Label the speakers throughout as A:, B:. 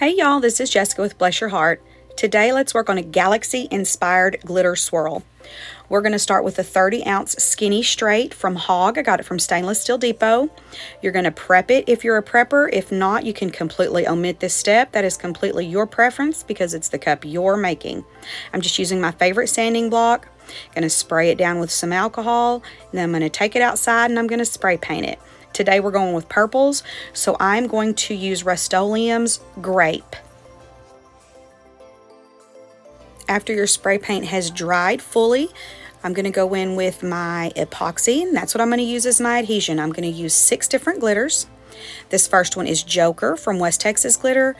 A: Hey y'all, this is Jessica with Bless Your Heart. Today let's work on a galaxy inspired glitter swirl. We're going to start with a 30-ounce skinny straight from Hog. I got it from Stainless Steel Depot. You're going to prep it if you're a prepper. If not, you can completely omit this step. That is completely your preference because it's the cup you're making. I'm just using my favorite sanding block. Going to spray it down with some alcohol. And then I'm going to take it outside and I'm going to spray paint it. Today we're going with purples, so I'm going to use Rust-Oleum's Grape. After your spray paint has dried fully, I'm going to go in with my epoxy, and that's what I'm going to use as my adhesion. I'm going to use 6 different glitters. This first one is Joker from West Texas Glitter.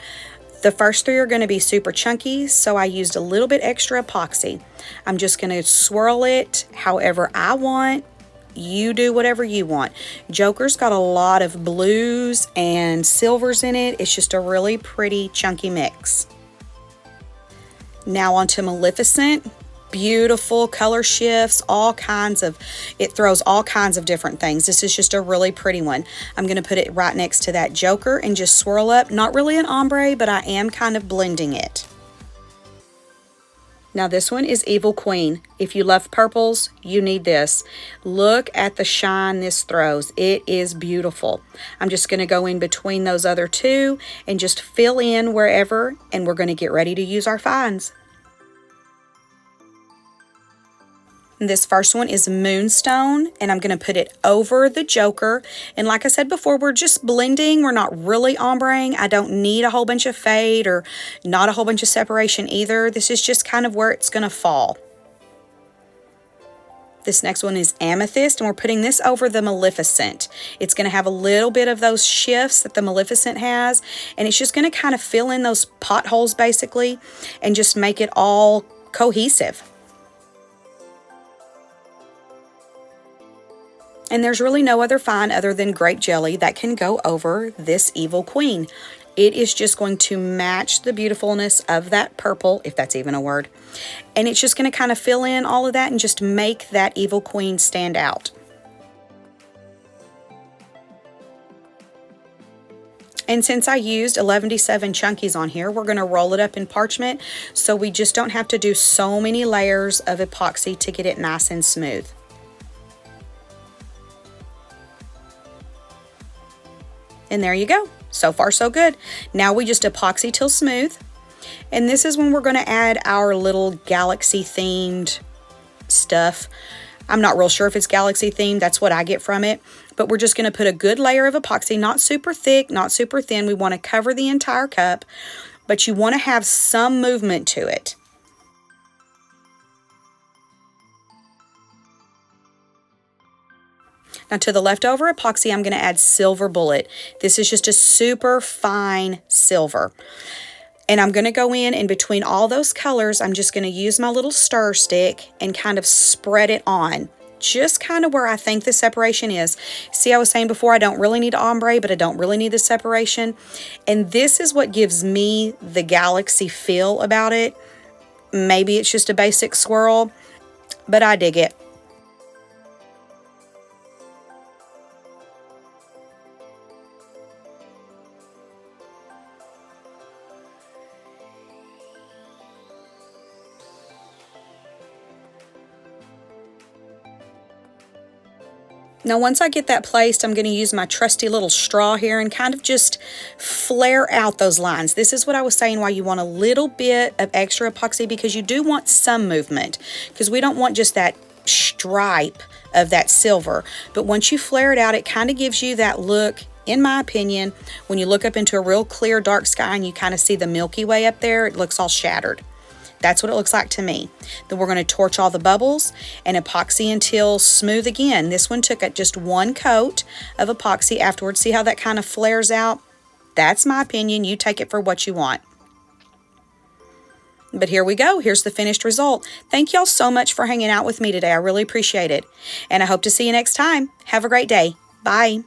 A: The first 3 are going to be super chunky, so I used a little bit extra epoxy. I'm just going to swirl it however I want. You do whatever you want. Joker's got a lot of blues and silvers in it. It's just a really pretty chunky mix. Now onto Maleficent. Beautiful color shifts, it throws all kinds of different things. This is just a really pretty one. I'm going to put it right next to that Joker and just swirl up. Not really an ombre, but I am kind of blending it. Now this one is Evil Queen. If you love purples, you need this. Look at the shine this throws. It is beautiful. I'm just going to go in between those other 2 and just fill in wherever, and we're going to get ready to use our fines. This first one is Moonstone, and I'm going to put it over the Joker. And like I said before, we're just blending. We're not really ombreing. I don't need a whole bunch of fade or not a whole bunch of separation either. This is just kind of where it's going to fall. This next one is Amethyst, and we're putting this over the Maleficent. It's going to have a little bit of those shifts that the Maleficent has, and it's just going to kind of fill in those potholes basically and just make it all cohesive. And there's really no other fine other than grape jelly that can go over this Evil Queen. It is just going to match the beautifulness of that purple, if that's even a word. And it's just going to kind of fill in all of that and just make that Evil Queen stand out. And since I used 11-7 chunkies on here, we're going to roll it up in parchment so we just don't have to do so many layers of epoxy to get it nice and smooth. And there you go. So far, so good. Now we just epoxy till smooth. And this is when we're going to add our little galaxy themed stuff. I'm not real sure if it's galaxy themed. That's what I get from it. But we're just going to put a good layer of epoxy, not super thick, not super thin. We want to cover the entire cup, but you want to have some movement to it. Now to the leftover epoxy, I'm going to add Silver Bullet. This is just a super fine silver. And I'm going to go in between all those colors, I'm just going to use my little stir stick and kind of spread it on. Just kind of where I think the separation is. See, I was saying before, I don't really need ombre, but I don't really need the separation. And this is what gives me the galaxy feel about it. Maybe it's just a basic swirl, but I dig it. Now once I get that placed, I'm going to use my trusty little straw here and kind of just flare out those lines. This is what I was saying why you want a little bit of extra epoxy, because you do want some movement, because we don't want just that stripe of that silver. But once you flare it out, it kind of gives you that look, in my opinion, when you look up into a real clear dark sky and you kind of see the Milky Way up there, it looks all shattered. That's what it looks like to me. Then we're going to torch all the bubbles and epoxy until smooth again. This one took just 1 coat of epoxy afterwards. See how that kind of flares out? That's my opinion. You take it for what you want. But here we go. Here's the finished result. Thank y'all so much for hanging out with me today. I really appreciate it. And I hope to see you next time. Have a great day. Bye.